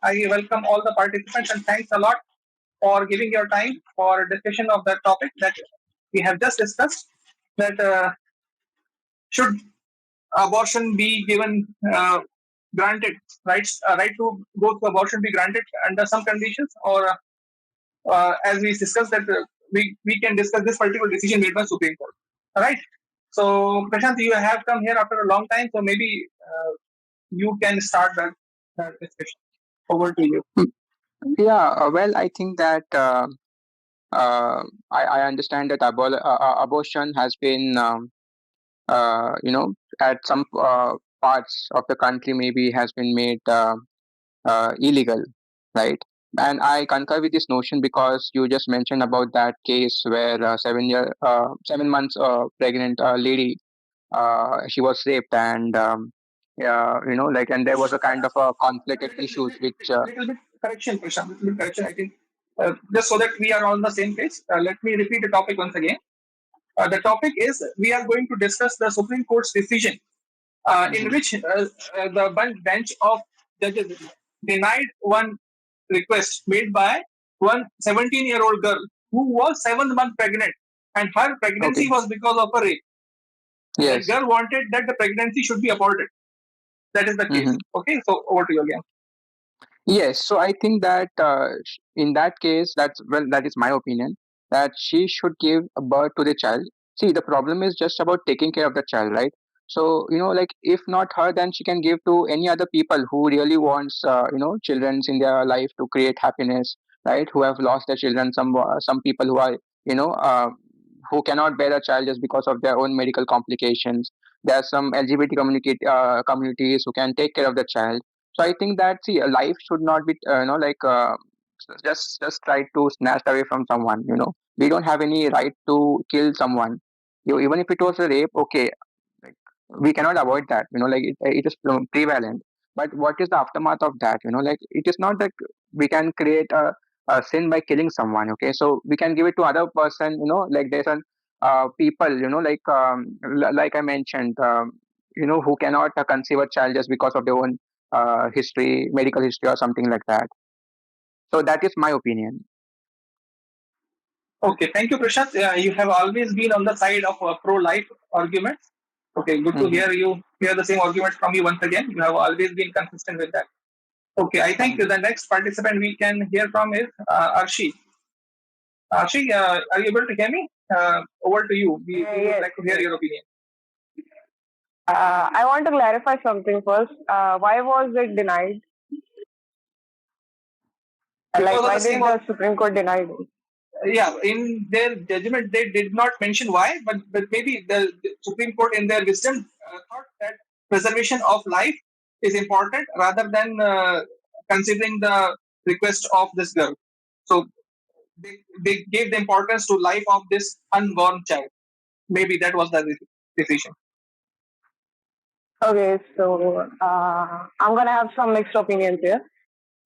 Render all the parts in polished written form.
I welcome all the participants and thanks a lot for giving your time for discussion of that topic that we have just discussed. That should abortion be given granted, right to go to abortion be granted under some conditions, or as we discussed that we can discuss this particular decision made by Supreme Court. All right. So Prashant, you have come here after a long time, so maybe you can start that discussion. Over to you. Yeah, well, I think that I understand that abortion has been, at some parts of the country maybe has been made illegal, right? And I concur with this notion because you just mentioned about that case where 7 months pregnant lady, she was raped, and yeah, and there was a kind of a conflicted issues which Little bit correction, Prashant. Little bit correction. I think just so that we are on the same page. Let me repeat the topic once again. The topic is we are going to discuss the Supreme Court's decision in which the bench of judges denied one request made by one 17-year-old girl who was 7 months pregnant, and her pregnancy okay, was because of a rape. And that yes. girl wanted that the pregnancy should be aborted. That is the case. Mm-hmm. Okay, so over to you again. Yes, so I think that in that case, that is my opinion, that she should give a birth to the child. See, the problem is just about taking care of the child, right? So, like if not her, then she can give to any other people who really wants, children in their life to create happiness, right? Who have lost their children. Some people who are, you know, uh, who cannot bear a child just because of their own medical complications. There are some LGBT communities who can take care of the child. So I think that, see, a life should not be just try to snatch away from someone. We don't have any right to kill someone. Even if it was a rape, okay, like we cannot avoid that. It is prevalent. But what is the aftermath of that? It is not that we can create a sin by killing someone. Okay, so we can give it to other person. Like there's an people. Like I mentioned. Who cannot conceive a child just because of their own history, medical history, or something like that. So that is my opinion. Okay, thank you, Prashant. You have always been on the side of pro-life arguments. Okay, good to Hmm. hear the same arguments from you once again. You have always been consistent with that. Okay, I think Hmm. the next participant we can hear from is Arshi. Arshi, are you able to hear me? Over to you. We would Yes, like to hear yes. your opinion. I want to clarify something first. Why was it denied? Because Like, of why the did same, the Supreme Court deny it? yeah, in their judgment, they did not mention why, but maybe the Supreme Court, in their wisdom, thought that preservation of life is important rather than considering the request of this girl. So they gave the importance to life of this unborn child. Maybe that was the decision. Okay, so I'm gonna have some mixed opinions here.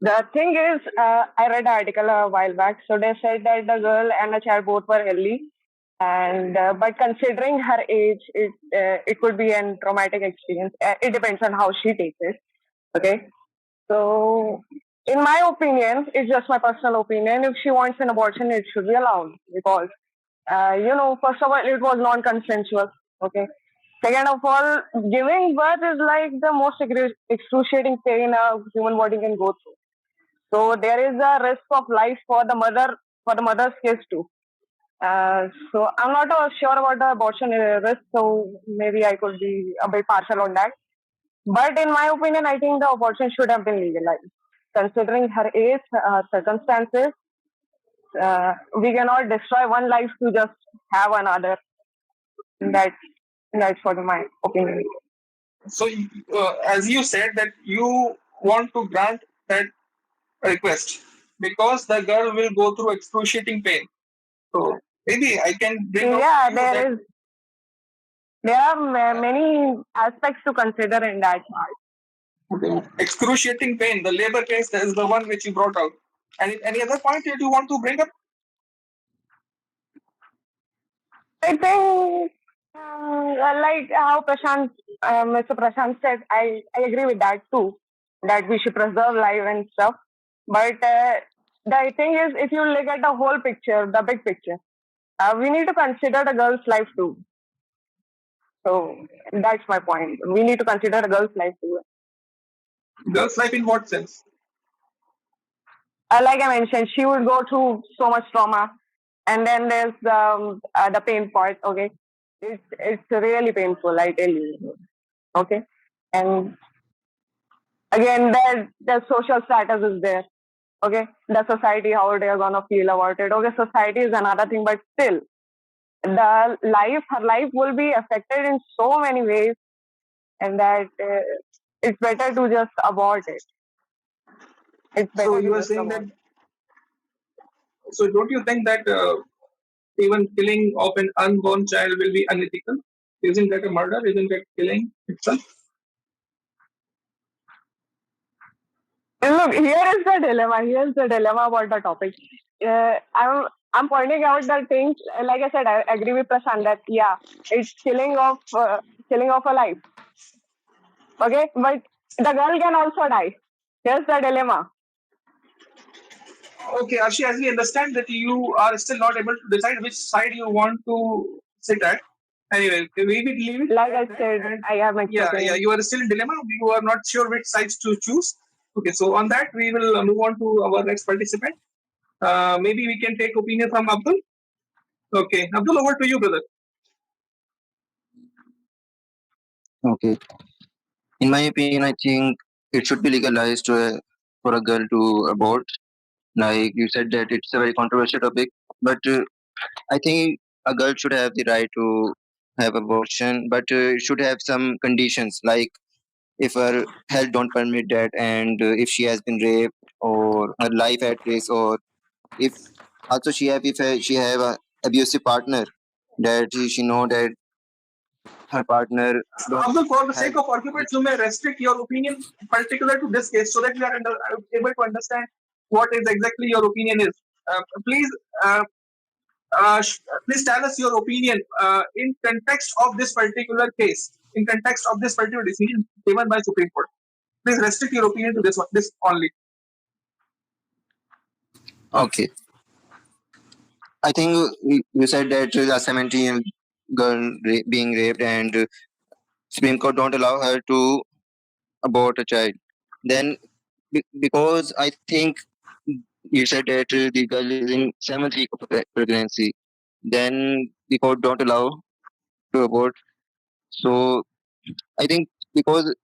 The thing is, I read an article a while back. So they said that the girl and the child both were healthy, and but considering her age, it could be a traumatic experience. It depends on how she takes it. Okay, so in my opinion, it's just my personal opinion. If she wants an abortion, it should be allowed because first of all, it was non-consensual. Okay. Second of all, giving birth is like the most excruciating pain a human body can go through. So there is a risk of life for the mother, for the mother's case too. So I'm not sure about the abortion risk, so maybe I could be a bit partial on that. But in my opinion, I think the abortion should have been legalized. Considering her age, circumstances, we cannot destroy one life to just have another. That that's what my opinion is. So, as you said that you want to grant that request because the girl will go through excruciating pain. So maybe I can bring out Yeah, for you that there are many aspects to consider in that part. excruciating pain, the labor case, is the one which you brought out. Any other point that you want to bring up? I think, like how Mr. Prashant said, I agree with that too. That we should preserve life and stuff. But the thing is, if you look at the whole picture, the big picture, we need to consider the girl's life too. So that's my point. We need to consider the girl's life too. Girls' life in what sense? Like I mentioned, she would go through so much trauma, and then there's the pain part. Okay, it's really painful. I tell you. Okay, and again, the social status is there. Okay, the society, how they are gonna feel about it. Okay, society is another thing, but still, her life will be affected in so many ways, and that it's better to just abort it. It's So better to you are just saying that. abort it. So don't you think that even killing of an unborn child will be unethical? Isn't that a murder? Isn't that killing itself? Look, here is the dilemma. Here's the dilemma about the topic. I'm pointing out that things. Like I said, I agree with Prashant that yeah, it's killing of a life. Okay, but the girl can also die. Here's the dilemma. Okay, Arshi, as we understand that you are still not able to decide which side you want to sit at. Anyway, we will leave it Like at I that. said, And I have mixed yeah, opinions. you are still in dilemma. You are not sure which sides to choose. Okay, so on that, we will move on to our next participant. Maybe we can take opinion from Abdul. Okay, Abdul, over to you, brother. Okay. In my opinion, I think it should be legalized for a girl to abort. Like you said that it's a very controversial topic, but I think a girl should have the right to have abortion, but it should have some conditions. Like if her health don't permit that, and if she has been raped or her life at risk, or if also she have a abusive partner that she know that her partner don't Abdul, for the have. sake of argument, you may restrict your opinion particular to this case so that we are able to understand what is exactly your opinion is. Please, uh, please tell us your opinion in context of this particular case, in context of this particular decision given by Supreme Court. Please restrict your opinion to this one, this only. Okay. I think you said that a 17-year girl being raped and Supreme Court don't allow her to abort a child. Then, because I think you said that the girl is in 7th week of pregnancy, then the court don't allow to abort. So I think because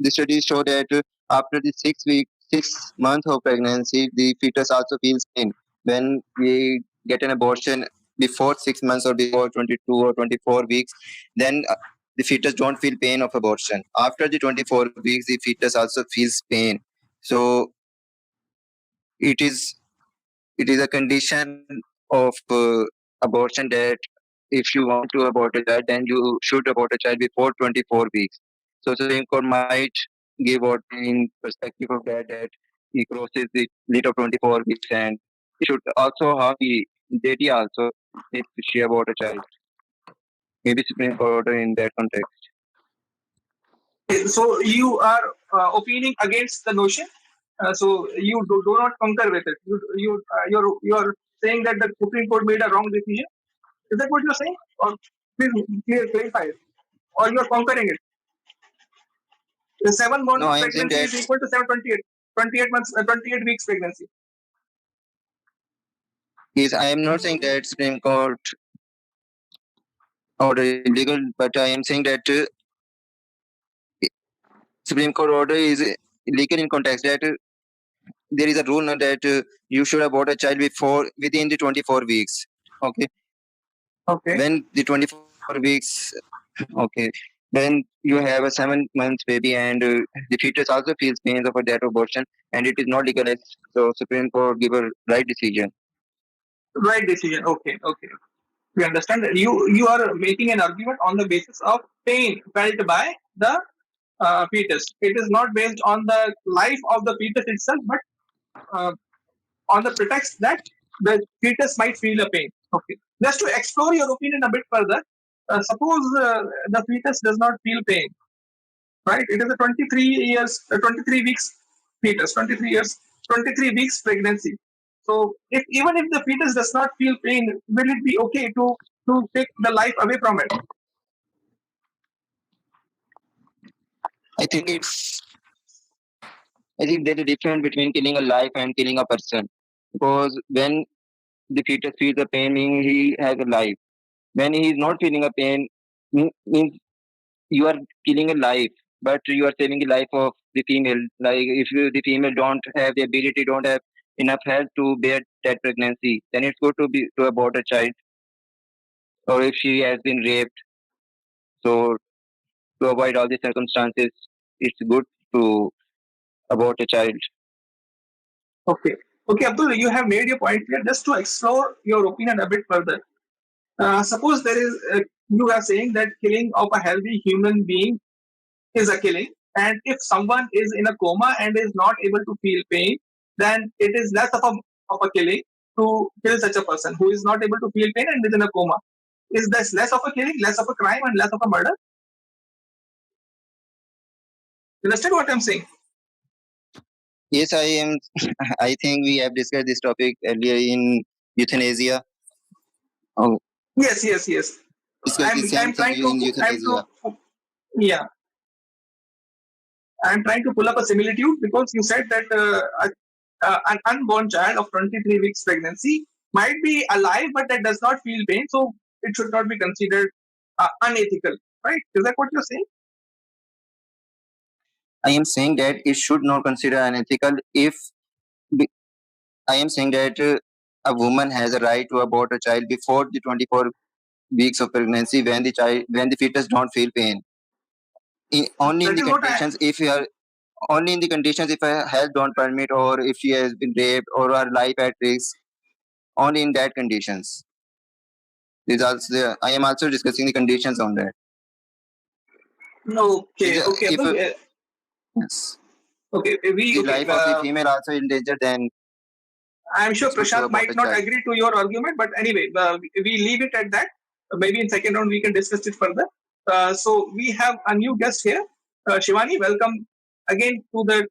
the studies show that after the 6 months of pregnancy, the fetus also feels pain. When we get an abortion before 6 months or before 22 or 24 weeks, then the fetus don't feel pain of abortion. After the 24 weeks, the fetus also feels pain. So it is it is a condition of abortion that if you want to abort a child, then you should abort a child before 24 weeks. So Supreme Court might give what in perspective of that he crosses the limit of 24 weeks and he should also have the data also if she abort a child. Maybe Supreme Court in that context. So you are opining against the notion. So you do not concur with it. You're saying that the Supreme Court made a wrong decision. Is that what you're saying? Or please clarify it. Or you're concurring it. The 7 month No, I am saying pregnancy that is equal to 28 months, 28 weeks pregnancy. is I am not saying that Supreme Court order is illegal, but I am saying that Supreme Court order is illegal in context that there is a rule now that you should abort a child before within the 24 weeks. Okay, Okay. when the 24 weeks, okay, then you have a 7 months baby and the fetus also feels pains of a death abortion and it is not legalized. So Supreme Court give a right decision. Right decision. Okay. We understand that you are making an argument on the basis of pain felt by the fetus. It is not based on the life of the fetus itself, but on the pretext that the fetus might feel a pain. Okay. Just to explore your opinion a bit further, suppose the fetus does not feel pain, right? It is a 23 weeks fetus, 23 years 23 weeks pregnancy. So even if the fetus does not feel pain, will it be okay to take the life away from it? I think it's. I think there's a difference between killing a life and killing a person. Because when the fetus feels a pain, meaning he has a life. When he is not feeling a pain, means you are killing a life, but you are saving the life of the female. Like if the female don't have the ability, don't have enough health to bear that pregnancy, then it's good to abort a child. Or if she has been raped, so to avoid all these circumstances, it's good to abort a child. Okay. Okay, Abdul, you have made your point clear. Just to explore your opinion a bit further. Suppose there is, you are saying that killing of a healthy human being is a killing, and if someone is in a coma and is not able to feel pain, then it is less of a killing to kill such a person who is not able to feel pain and is in a coma. Is this less of a killing, less of a crime, and less of a murder? You understand what I'm saying? Yes, I am. I think we have discussed this topic earlier in euthanasia. Oh, Yes, yes, yes. discuss the same I'm thing trying to in euthanasia. yeah. I'm trying to pull up a similitude because you said that an unborn child of 23 weeks pregnancy might be alive, but that does not feel pain, so it should not be considered unethical, right? Is that what you're saying? I am saying that it should not consider unethical if I am saying that a woman has a right to abort a child before the 24 weeks of pregnancy when the fetus don't feel pain. Only in That the is what I. conditions if you are only in the conditions if her health don't permit or if she has been raped or her life at risk. Only in that conditions. I am also discussing the conditions on that. Okay, okay, If Abdul, yes, okay, the okay. life of the female also in danger, then I'm sure it's good to Prashant abort might a not child. agree to your argument, but anyway, we leave it at that. Maybe in second round we can discuss it further. So we have a new guest here, Shivani. Welcome again to the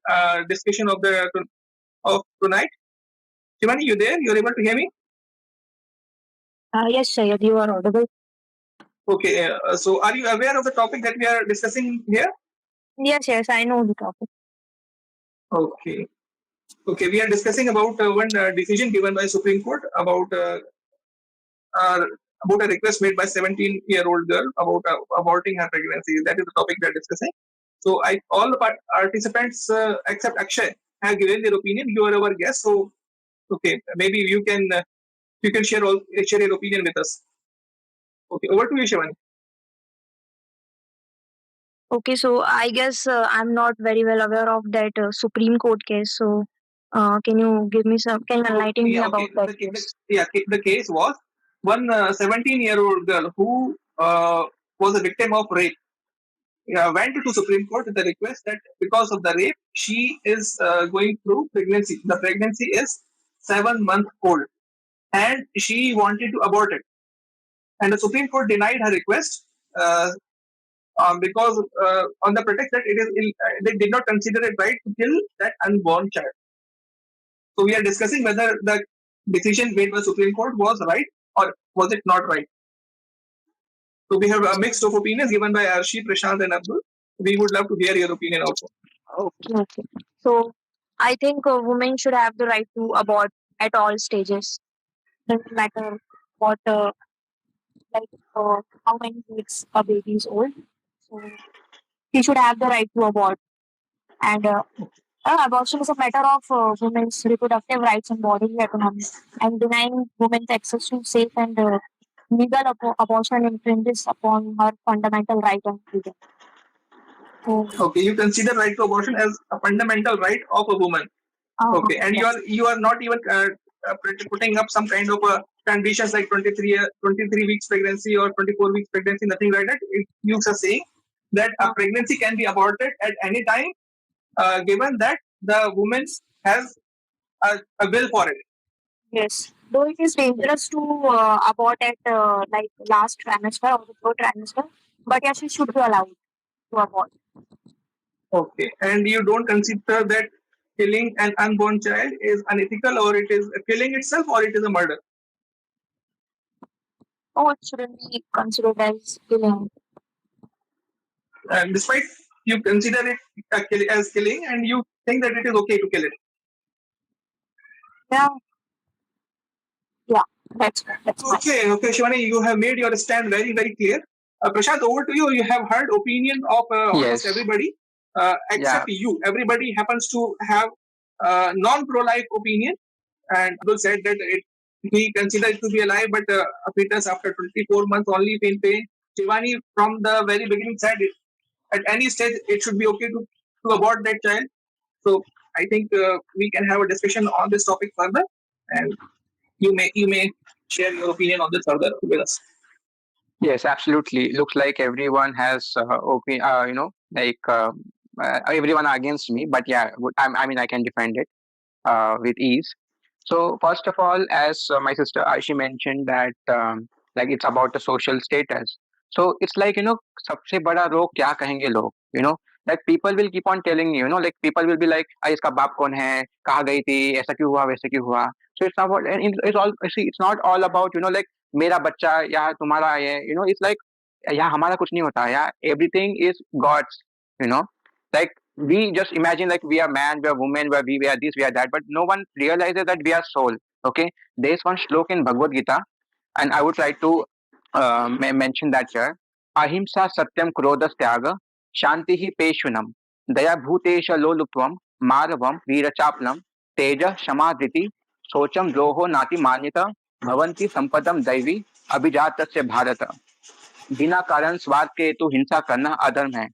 discussion of tonight. Shivani, you there? You're able to hear me? Yes, Sayed, you are audible. Okay. So are you aware of the topic that we are discussing here? Yes, I know the topic. Okay. Okay, we are discussing about one decision given by Supreme Court uh, about a request made by 17-year-old girl about aborting her pregnancy. That is the topic we are discussing. So all the participants except Akshay have given their opinion. You are our guest, so okay, maybe you can share your opinion with us. Okay, over to you, Shivani. Okay, so I guess I'm not very well aware of that Supreme Court case. So, can you give me some? Can you enlighten me Yeah, about okay. that case? The case was one 17-year-old girl who was a victim of rape went to Supreme Court with a request that because of the rape, she is going through pregnancy. The pregnancy is 7 months old, and she wanted to abort it. And the Supreme Court denied her request because on the pretext that they did not consider it right to kill that unborn child. So we are discussing whether the decision made by Supreme Court was right or was it not right. So we have a mix of opinions given by Arshi, Prashant, and Abdul. We would love to hear your opinion also. Okay. So, I think women should have the right to abort at all stages. Doesn't matter what, how many weeks a baby is old. So, he should have the right to abort. And abortion is a matter of women's reproductive rights and bodily autonomy. And denying women's access to safe and legal abortion infringes upon her fundamental right and freedom. So, Okay, you consider right to abortion as a fundamental right of a woman. Okay, and yes. you are not even putting up some kind of conditions like 23 weeks pregnancy or 24 weeks pregnancy, nothing like that. You are saying that a pregnancy can be aborted at any time, given that the woman has a will for it. Yes. Though it is dangerous to abort at like last trimester or the third trimester, but yes, it should be allowed to abort. Okay, and you don't consider that killing an unborn child is unethical, or it is killing itself, or it is a murder? Oh, it shouldn't be considered as killing. And despite you consider it as killing, and you think that it is okay to kill it. Yeah. Yeah, that's mine. Okay, Shivani, you have made your stand very, very clear. Prashant, over to you. You have heard opinion of almost Yes. everybody, Yeah. except you. Everybody happens to have non-pro-life opinion, and Abdul said that he considered it to be alive, but a fetus after 24 months only in pain. Shivani, from the very beginning, said it, at any stage it should be okay to abort that child. So I think we can have a discussion on this topic further, and you may share your opinion on this further with us. Yes, absolutely. Looks like everyone has everyone are against me, but yeah, I mean, I can defend it with ease. So first of all, as my sister Aishi mentioned that like it's about the social status. So it's like सबसे बड़ा रोग क्या कहेंगे लोग, like people will keep on telling you, like people will be like, इसका बाप कौन है, कहाँ गई थी, ऐसा क्यों हुआ, वैसे क्यों हुआ. So it's not and it's all, see, it's not all about like मेरा बच्चा या तुम्हारा है, it's like यहाँ हमारा कुछ नहीं होता, yeah, everything is God's, like we just imagine like we are man, we are woman, we are this, we are that, but no one realizes that we are soul. Okay, there is one shlok in Bhagavad Gita, and I would try to mention that here. Ahimsa satyam krodhas tyaga shanti hi peshunam daya bhutesha lolupvam marvam veerachaplam teja shamadriti socham droho nati manyata bhavanti sampadam दैवी अभिजातस्य भारत. बिना कारण स्वार्थ के हेतु हिंसा करना अधर्म है.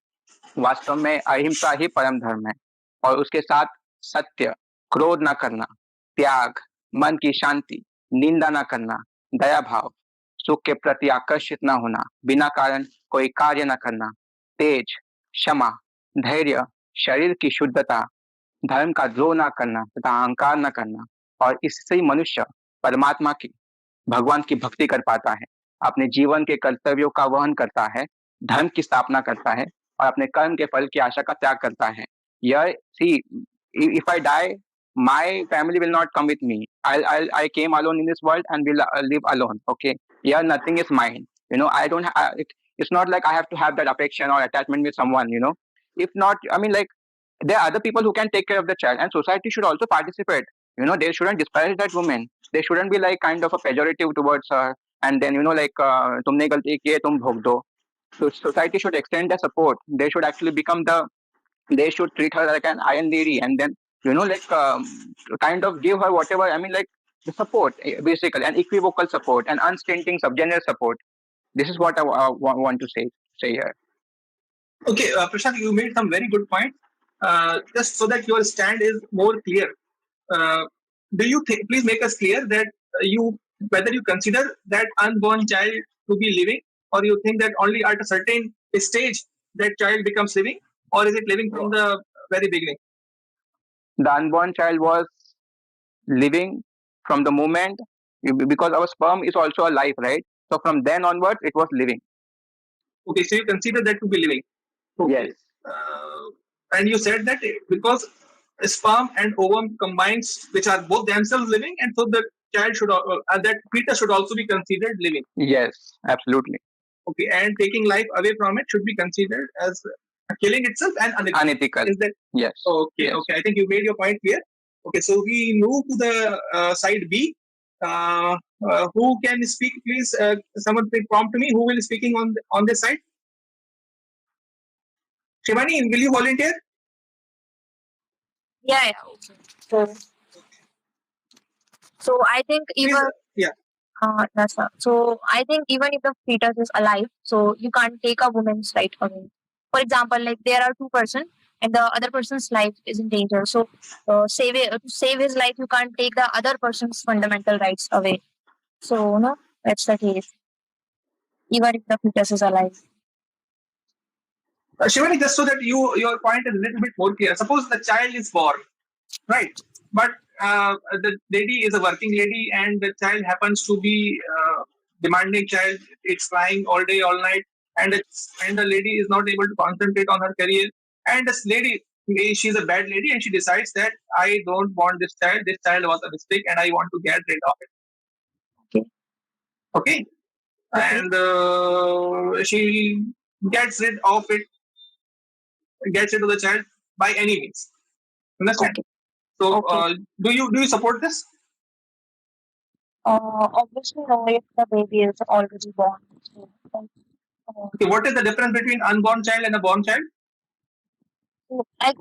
वास्तव में अहिंसा ही परम धर्म है. और उसके साथ सत्य, क्रोध ना करना, त्याग, मन की शांति, निंदा ना करना, दया भाव, सुख के प्रति आकर्षित ना होना, बिना कारण कोई कार्य ना करना, तेज, क्षमा, धैर्य, शरीर की शुद्धता, धर्म का द्रोह ना करना तथा अहंकार ना करना. और इससे ही मनुष्य परमात्मा की, भगवान की भक्ति कर पाता है, अपने जीवन के कर्तव्यों का वहन करता है, धर्म की स्थापना करता है और अपने कर्म के फल की आशा का त्याग करता है. यह सी, if I die, my family will not come with me. I came alone in this world and will live alone. Okay, yeah, nothing is mine. I don't. It's not like I have to have that affection or attachment with someone. If not, I mean, like there are other people who can take care of the child, and society should also participate. They shouldn't disparage that woman. They shouldn't be like kind of a pejorative towards her, and then like तुमने गलती की है तुम भोग दो. So society should extend their support. They should actually they should treat her like an iron lady, and then like kind of give her whatever, I mean, like the support, basically an equivocal support, an unstinting subgeneral support. This is what I want to say here. Okay, Prashant, you made some very good points. Just so that your stand is more clear, do you please make us clear that whether you consider that unborn child to be living, or you think that only at a certain stage that child becomes living, or is it living from the very beginning? The unborn child was living from the moment, because our sperm is also a life, right? So from then onwards it was living. Okay, so you consider that to be living. Okay. Yes. And you said that because sperm and ovum combines, which are both themselves living, and so the child should, that fetus should also be considered living. Yes, absolutely. Okay, and taking life away from it should be considered as killing itself and unethical. Unethical. Is that? Yes. Okay, yes. Okay. I think you made your point clear. Okay, so we move to the side B. Who can speak, please? Someone please prompt me. Who will be speaking on this side? Shivani, will you volunteer? Yeah. Okay. So I think even Please, yeah. that's not. So I think even if the fetus is alive, so you can't take a woman's right away. For example, like there are two persons and the other person's life is in danger. So to save his life, you can't take the other person's fundamental rights away. So no, that's the case. Even if the fetus is alive. Shivani, just so that your point is a little bit more clear. Suppose the child is born, right? But the lady is a working lady, and the child happens to be demanding child. It's crying all day, all night, and the lady is not able to concentrate on her career. And this lady, she's a bad lady and she decides that I don't want this child. This child was a mistake and I want to get rid of it. Okay. Okay. Okay. And she gets rid of it, gets rid of the child by any means. Understand? Okay. So, Okay. do you support this? Obviously, no, if the baby is already born. So, Okay. What is the difference between unborn child and a born child? like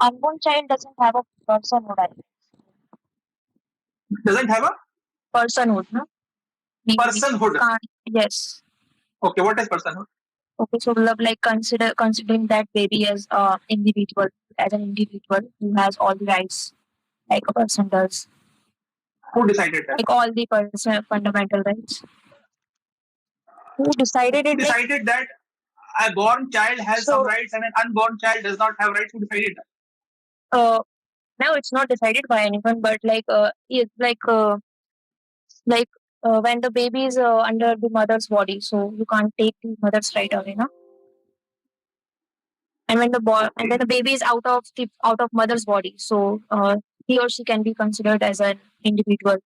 unborn child doesn't have a personhood. I think. Doesn't have a Personhood, no? We personhood. can't. Yes. Okay. What is personhood? Okay. So, love like considering that baby as individual, as an individual who has all the rights like a person does, Who decided that? like all the person fundamental rights. Who decided Who it? Like decided that a born child has some so. rights and an unborn child does not have rights? Who decided that? Now it's not decided by anyone, but it's like when the baby is under the mother's body, so you can't take the mother's right away, no? And when Okay. the baby is out of mother's body, so he or she can be considered as an individual.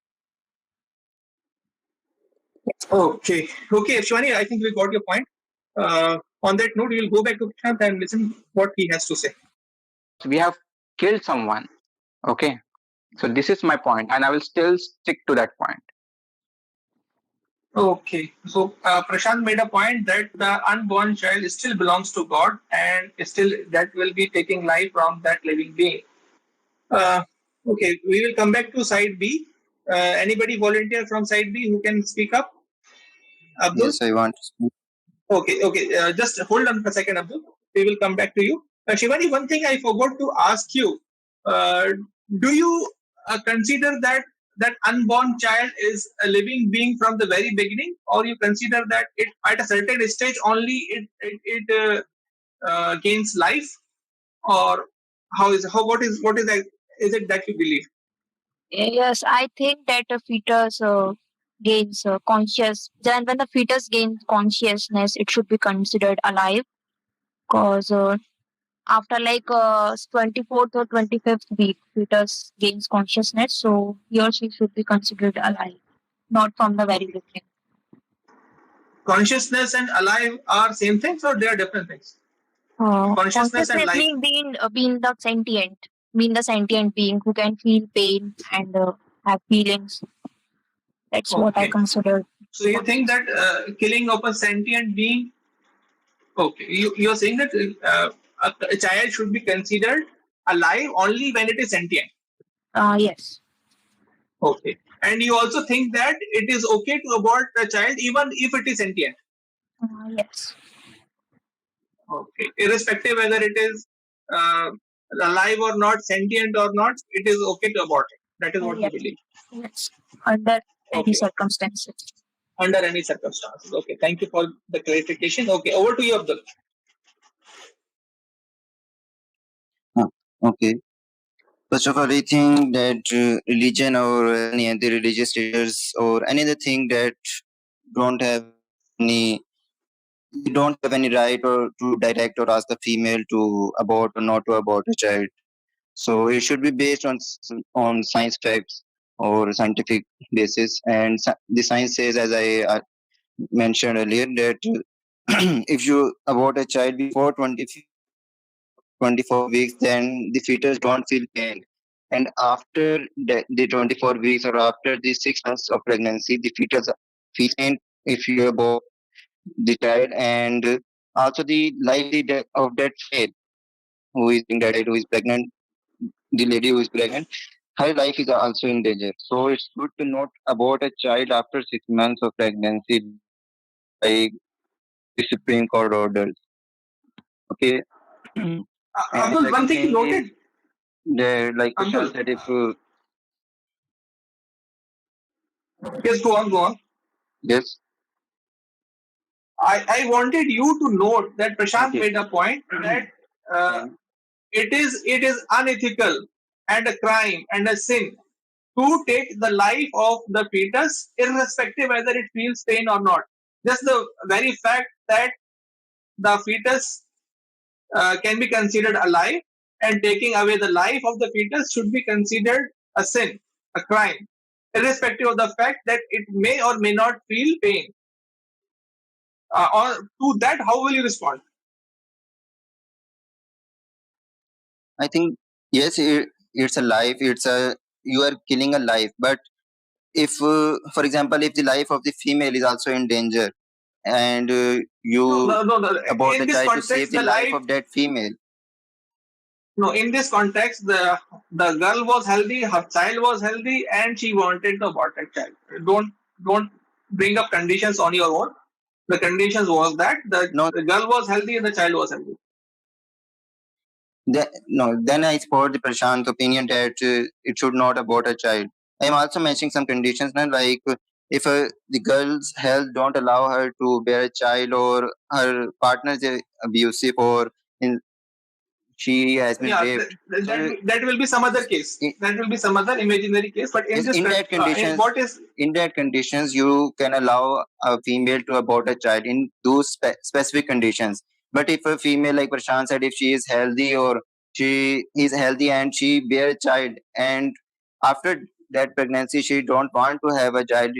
Okay. Okay, Shwani, I think we got your point. On that note, we will go back to Prashant and listen what he has to say. We have killed someone. Okay. So this is my point, and I will still stick to that point. Okay. So Prashant made a point that the unborn child still belongs to God and still that will be taking life from that living being. Okay, we will come back to side B. Anybody volunteer from side B who can speak up? Abdul? Yes, I want to speak. Okay. Just hold on for a second, Abdul. We will come back to you. Shivani, one thing I forgot to ask you. Uh, do you consider that unborn child is a living being from the very beginning, or you consider that it at a certain stage only it gains life, or what is that? Is it that you believe? Yes, I think that the fetus gains conscious. Then, when the fetus gains consciousness, it should be considered alive. Cause after 24th or 25th week, fetus gains consciousness, so he or she should be considered alive, not from the very beginning. Consciousness and alive are same things, or they are different things? Consciousness and life. Being the sentient being who can feel pain and have feelings. That's what I Okay. consider. So you think that killing of a sentient being? Okay, you are saying that a child should be considered alive only when it is sentient. Yes. Okay, and you also think that it is okay to abort a child even if it is sentient. Yes. Okay, irrespective whether it is uh, alive or not, sentient or not, it is okay to abort it. That is what you Yes. believe. Yes. Under any Okay. circumstances. Under any circumstances. Okay, thank you for the clarification. Okay, over to you, Abdul. Okay. First of all, I think that religion or any other religious leaders or any other thing that don't have any they don't have any right or to direct or ask the female to abort or not to abort a child. So it should be based on on science facts or scientific basis. And the science says, as I mentioned earlier, that if you abort a child before 24 weeks, then the fetus don't feel pain. And after the 24 weeks or after the 6 months of pregnancy, the fetus feels pain if you abort the child. And also the livelihood of that child who is being died, who is pregnant, the lady who is pregnant, her life is also in danger. So it's good to not abort a child after 6 months of pregnancy, like the Supreme Court orders. Okay. And Abdul, one second thing you thing noted. is the like Abdul. Prashant said, if Yes, go on. yes, I wanted you to note that Prashant okay. made a point that it is unethical and a crime and a sin to take the life of the fetus irrespective whether it feels pain or not. Just the very fact that the fetus can be considered alive and taking away the life of the fetus should be considered a sin, a crime, irrespective of the fact that it may or may not feel pain. Or to that, how will you respond? I think yes, it's a life. It's a you are killing a life. But if, for example, if the life of the female is also in danger, and you No. abort In the this child to save context, the the life life. of that female, No, in this context, the girl was healthy, her child was healthy, and she wanted to abort that child. Don't bring up conditions on your own. The conditions was that no, the girl was healthy and the child was healthy. then I support the Prashant opinion that it should not abort a child. I am also mentioning some conditions now, like if the girl's health don't allow her to bear a child, or her partner is abusive, or in, she has been Yeah, raped. So that will be some other case. i- That will be some other imaginary case. But in is this, in that conditions, what is in that conditions you can allow a female to abort a child in those specific conditions. But if a female, like Prashant said, if she is healthy, or she is healthy and she bear a child, and after that pregnancy she don't want to have a child,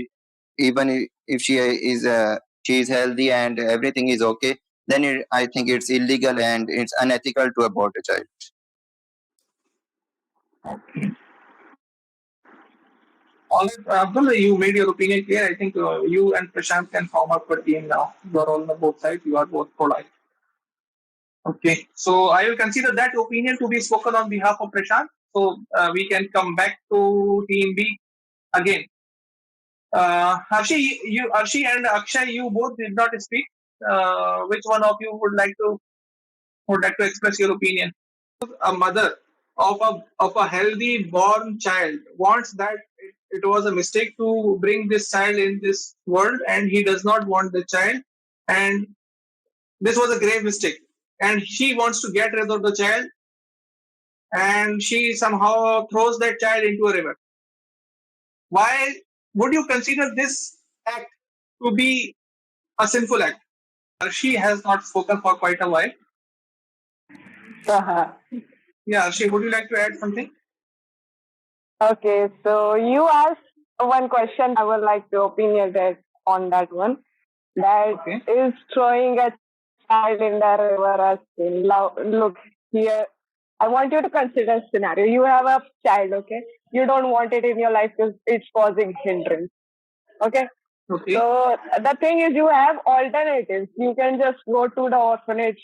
even if she is healthy and everything is okay, then I think it's illegal and it's unethical to abort a child. all right, Abdul, you made your opinion clear. I think you and Prashant can form up a team now. You are all on both sides. You are both pro-life. Okay, so I will consider that opinion to be spoken on behalf of Prashant. So we can come back to Team B again. Harshi and Akshay, you both did not speak. Which one of you would like to express your opinion? A mother of a healthy born child wants that it was a mistake to bring this child in this world, and he does not want the child, and this was a grave mistake, and she wants to get rid of the child, and she somehow throws that child into a river. Why would you consider this act to be a sinful act? She has not spoken for quite a while. Uh-huh. Yeah, she would you like to add something? Okay, so you asked one question. I would like to opinionate on that one. That Okay. is throwing a child in the river as sin. Look here, I want you to consider a scenario. You have a child, okay? You don't want it in your life because it's causing hindrance, okay? Okay. So the thing is, you have alternatives. You can just go to the orphanage,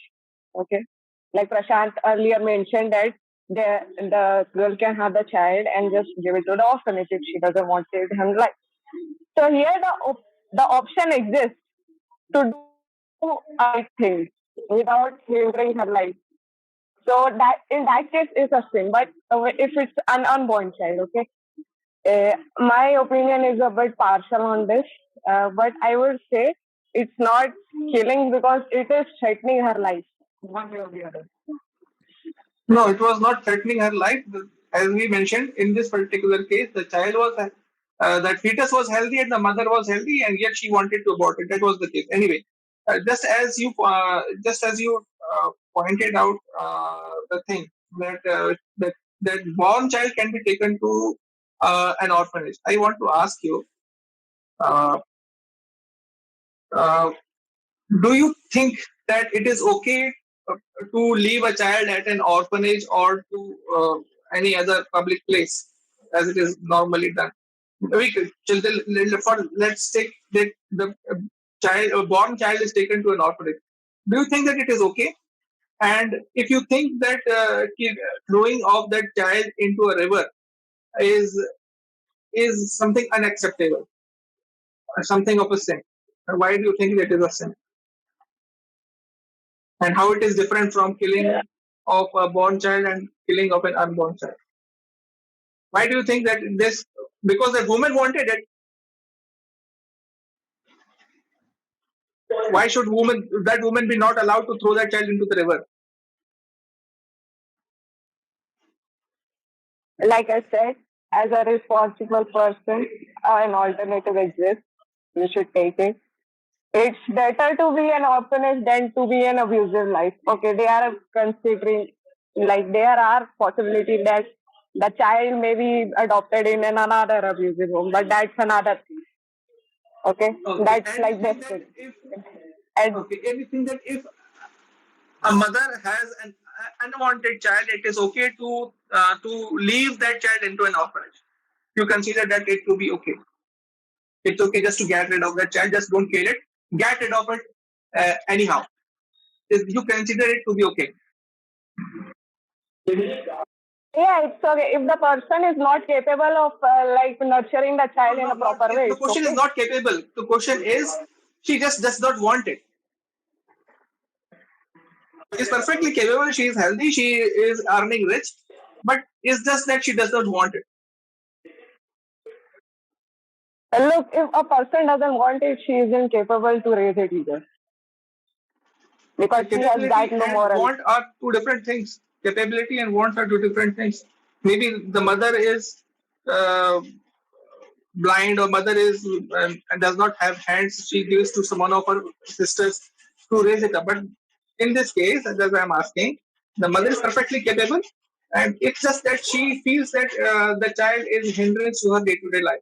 okay? Like Prashant earlier mentioned that the girl can have the child and just give it to the orphanage if she doesn't want it in her life. So here the option exists to do right things without hindering her life. So that in that case is a sin. But if it's an unborn child, okay, my opinion is a bit partial on this, but I would say it's not killing because it is threatening her life one way or the other. No, it was not threatening her life. As we mentioned, in this particular case, the child was that fetus was healthy and the mother was healthy, and yet she wanted to abort it. That was the case. Anyway, just as you pointed out, the thing that born child can be taken to an orphanage. I want to ask you, uh, uh, do you think that it is okay to leave a child at an orphanage or to any other public place as it is normally done? We could, let's take that the child, a born child is taken to an orphanage. Do you think that it is okay? And if you think that throwing of that child into a river is is something unacceptable, something of a sin, why do you think that is a sin? And how it is different from killing of a born child and killing of an unborn child? Why do you think that this? Because the woman wanted it. Why should that woman be not allowed to throw that child into the river? Like I said, as a responsible person, an alternative exists. You should take it. It's better to be an orphanage than to be an abusive life. Okay, they are considering Like there are possibility that the child may be adopted in another abusive home, but that's another thing. Okay, Okay, that's and you like think that desperate. if And okay, and you think that if a mother has an unwanted child, it is okay to leave that child into an orphanage. You consider that it to be okay. It's okay just to get rid of that child. Just don't kill it. Get rid of it anyhow. You consider it to be okay. yeah, it's okay if the person is not capable of like nurturing the No, child in no, a not proper if way. the It's question is okay. not capable. The question is she just does not want it. She is perfectly capable. She is healthy. She is earning rich, but it's just that she does not want it. Look, if a person doesn't want it, she isn't capable to raise it either because she has that Capability no and moral. want are two different things. Capability and wants are two different things. Maybe the mother is uh, blind or mother is and does not have hands. She gives to some one of her sisters to raise it up. But in this case, as I'm asking, the mother is perfectly capable, and it's just that she feels that the child is hindrance to her day-to-day life.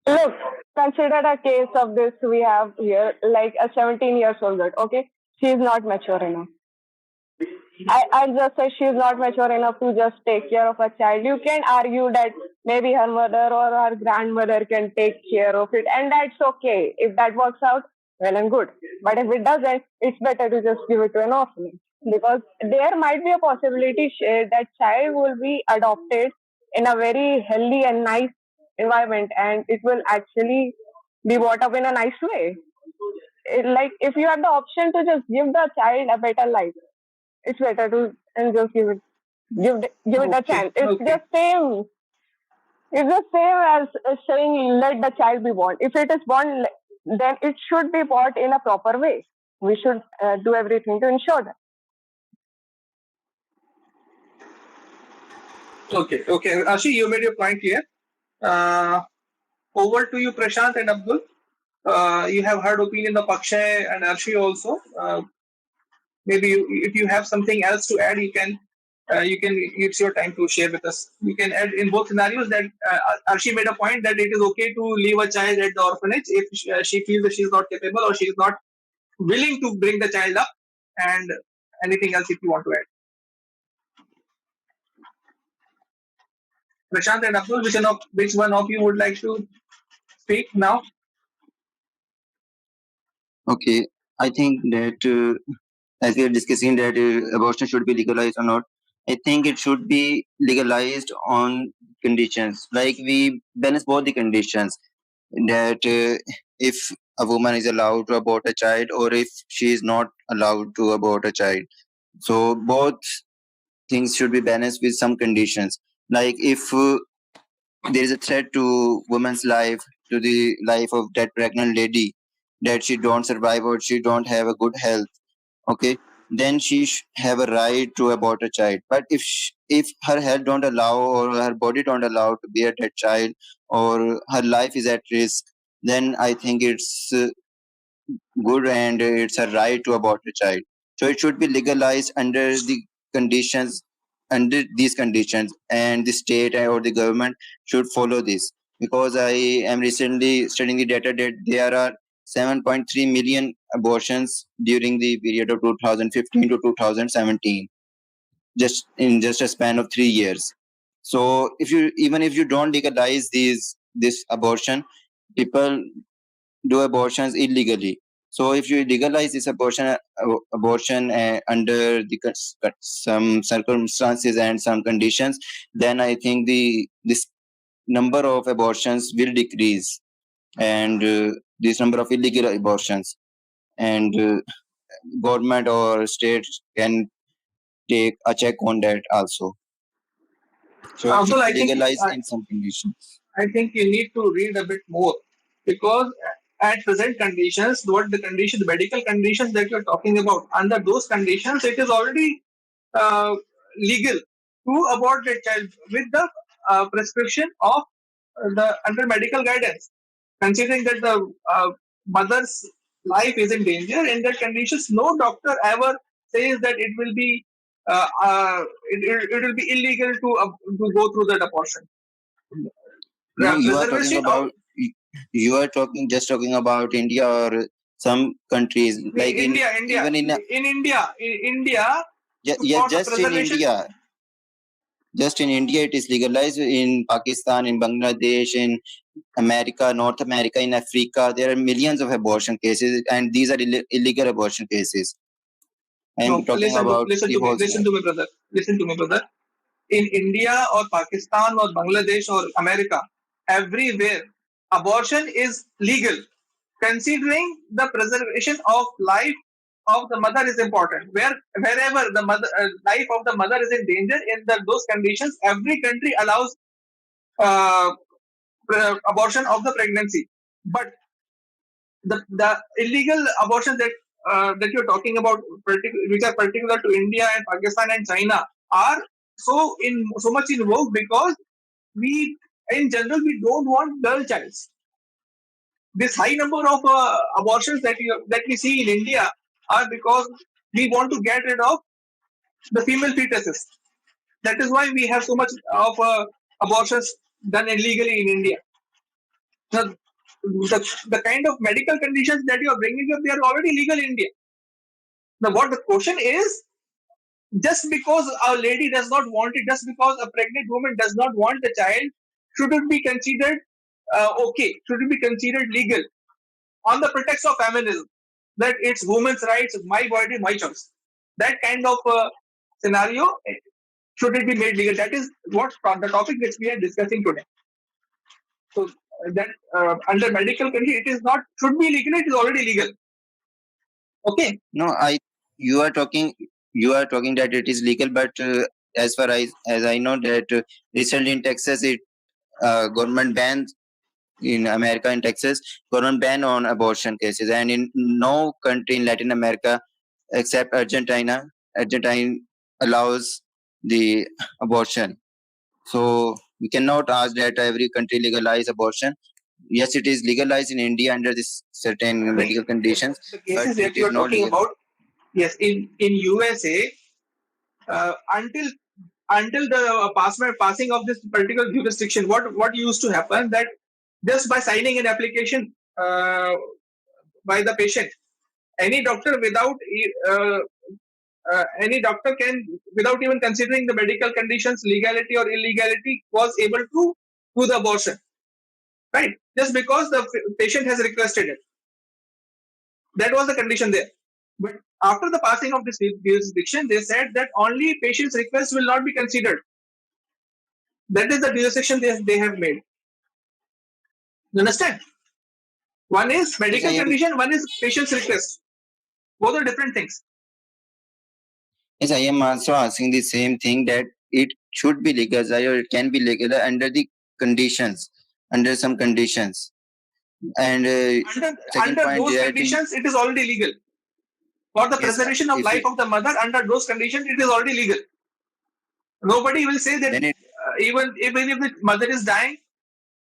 Look, consider a case of this we have here, like a 17 years old girl. Okay, she is not mature enough. I just say she's not mature enough to just take care of a child. You can argue that maybe her mother or her grandmother can take care of it, and that's okay. If that works out, well and good. But if it doesn't, it's better to just give it to an orphanage because there might be a possibility that child will be adopted in a very healthy and nice environment, and it will actually be brought up in a nice way. Like if you have the option to just give the child a better life, it's better to and just give it a Okay, chance. It's okay, just same. It's the same as saying let the child be born. If it is born, then it should be bought in a proper way. We should do everything to ensure that. okay, okay. Ashi, you made your point clear. Uh, Over to you, Prashant and Abdul. You have heard opinion of Akshay and Arshi also. Maybe if you have something else to add, you can it's your time to share with us. You can add in both scenarios that Arshi made a point that it is okay to leave a child at the orphanage if she feels that she is not capable or she is not willing to bring the child up, and anything else if you want to add. Prashant and Abdul, which one of you would like to speak now? Okay, I think that as we are discussing that abortion should be legalized or not, I think it should be legalized on conditions. Like we balance both the conditions that if a woman is allowed to abort a child or if she is not allowed to abort a child. So both things should be balanced with some conditions. Like if there is a threat to woman's life, to the life of that pregnant lady, that she don't survive or she don't have a good health, okay, then she have a right to abort a child. But if her health don't allow or her body don't allow to bear that child or her life is at risk, then I think it's good and it's a right to abort a child. So it should be legalized conditions under these conditions, and the state or the government should follow this. Because I am recently studying the data that there are 7.3 million abortions during the period of 2015 to 2017, just in just a span of 3 years. So if you even if you don't legalize this abortion, people do abortions illegally. So if you legalize this abortion under some circumstances and some conditions, then I think this number of abortions will decrease, and this number of illegal abortions, and government or states can take a check on that also. So it Abdul, should I be think legalized in some conditions. I think you need to read a bit more because at present conditions, what the condition, the medical conditions that you're talking about, under those conditions, it is already uh, legal to abort the child with the prescription of the under medical guidance. Considering that the mother's life is in danger, in that conditions, no doctor ever says that it will be it will be illegal to go through that abortion. No, you are talking Preservation of about you are talking about India or some countries like India, even in in India, yes, for the preservation. just in India it is legalized. In Pakistan, in Bangladesh, in America, North America, in Africa, there are millions of abortion cases, and these are illegal abortion cases. I No, am talking about listen the to me, whole scenario. listen to me, brother. In India or Pakistan or Bangladesh or America, everywhere abortion is legal. Considering the preservation of life of the mother is important. Wherever the mother life of the mother is in danger, in those conditions, every country allows uh, abortion of the pregnancy. But the illegal abortions that you're talking about, which are particular to India and Pakistan and China, are so much in vogue because we, in general, we don't want girl child. This high number of abortions that we see in India are because we want to get rid of the female fetuses. That is why we have so much of abortions done illegally in India. The kind of medical conditions that you are bringing up, they are already legal in India. Now, what the question is, just because a lady does not want it, just because a pregnant woman does not want the child, should it be considered okay? Should it be considered legal on the pretext of feminism? That it's women's rights, my body, my choice. That kind of scenario, should it be made legal? That is what the topic which we are discussing today. So that under medical condition, it is not should be legal. It is already legal. Okay. No, you are talking that it is legal, but as far as I know that recently in Texas, it government bans in America, in Texas, government ban on abortion cases, and in no country in Latin America except Argentina allows the abortion. So we cannot ask that every country legalize abortion. Yes, it is legalized in India under this certain medical conditions, The but cases it that you is are not talking legal. about, yes, in USA, until the passing of this particular jurisdiction, what used to happen that just by signing an application by the patient, any doctor uh, any doctor can, without even considering the medical conditions, legality or illegality, was able to do the abortion, right? Just because the patient has requested it. That was the condition there. But after the passing of this jurisdiction, they said that only patient's request will not be considered. That is the jurisdiction they have made. You understand? One is Yes, I medical am. condition, one is patient's request. Both are different things. Yes, I am also asking the same thing, that it should be legal or it can be legal under the conditions, under some conditions. And second Under point those that conditions, it is already legal. For the yes, preservation of if life it, of the mother, under those conditions, it is already legal. Nobody will say that then it even if the mother is dying,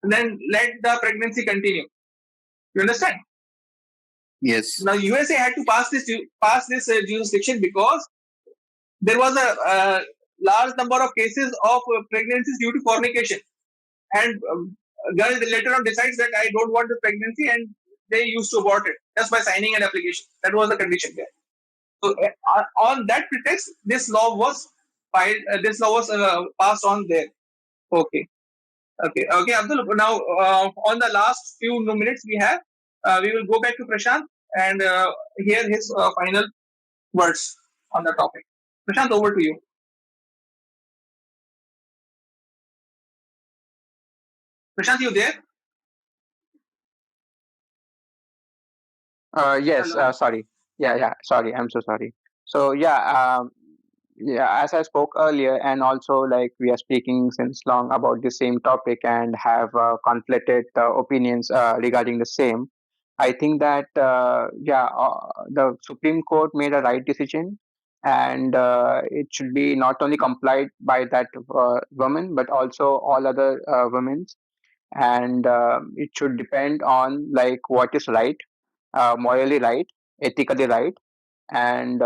then let the pregnancy continue. You understand? yes, Now USA had to pass this jurisdiction because there was a large number of cases of pregnancies due to fornication, and girl later on decides that I don't want the pregnancy, and they used to abort it just by signing an application. That was the condition there. So on that pretext, this law was filed. This law was passed on there. Okay. Okay, Abdul. Now, on the last few minutes we have, we will go back to Prashant and hear his final words on the topic. Prashant, over to you. Prashant, you there? Yes, Hello. sorry. Yeah, sorry. I'm so sorry. So yeah, as I spoke earlier, and also like we are speaking since long about the same topic and have conflicted opinions regarding the same. I think that the Supreme Court made a right decision, and it should be not only complied by that woman but also all other women, and it should depend on like what is right, morally right, ethically right, and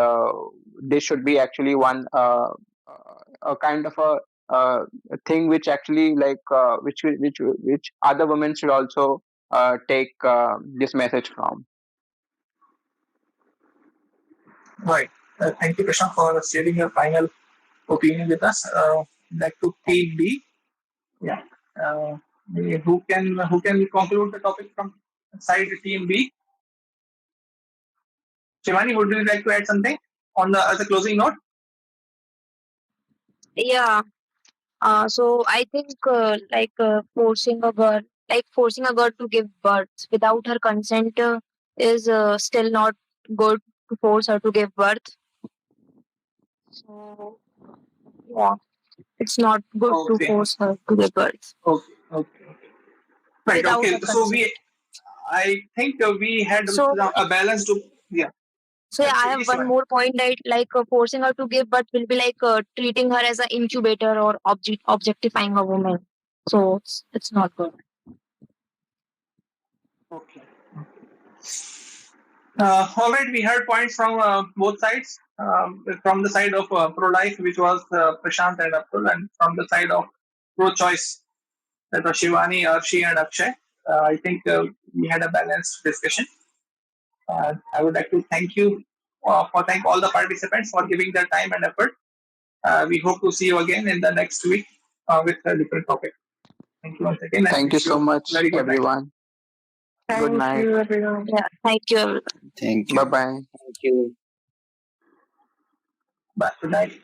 this should be actually one a kind of a thing which actually which other women should also take this message from. Right. Thank you, Krishna, for sharing your final opinion with us. Back to Team B. Yeah. Uh, who can conclude the topic from side Team B? Shivani, would you like to add something on the as a closing note? Yeah. So I think forcing a girl to give birth without her consent is still not good to force her to give birth. So yeah, it's not good to Okay. force her to give birth Okay. Okay. Right. without Okay. her So consent. I think we had So a balance to. Yeah. so yeah, I have Yes, one Shivani. more point that forcing her to give birth will be like treating her as an incubator or objectifying a woman. So it's not good. Okay. All right, we heard points from both sides. From the side of pro-life, which was Prashant and Abdul, and from the side of pro-choice, that was Shivani, Arshi, and Akshay. I think we had a balanced discussion. I would like to thank all the participants for giving their time and effort. We hope to see you again in the next week with a different topic. Thank you once again, and Thank you wish you so a much, very good night. everyone. Good Thank night. you, everyone. Yeah, thank you. Thank Bye you. bye. Thank you. Bye. Good night.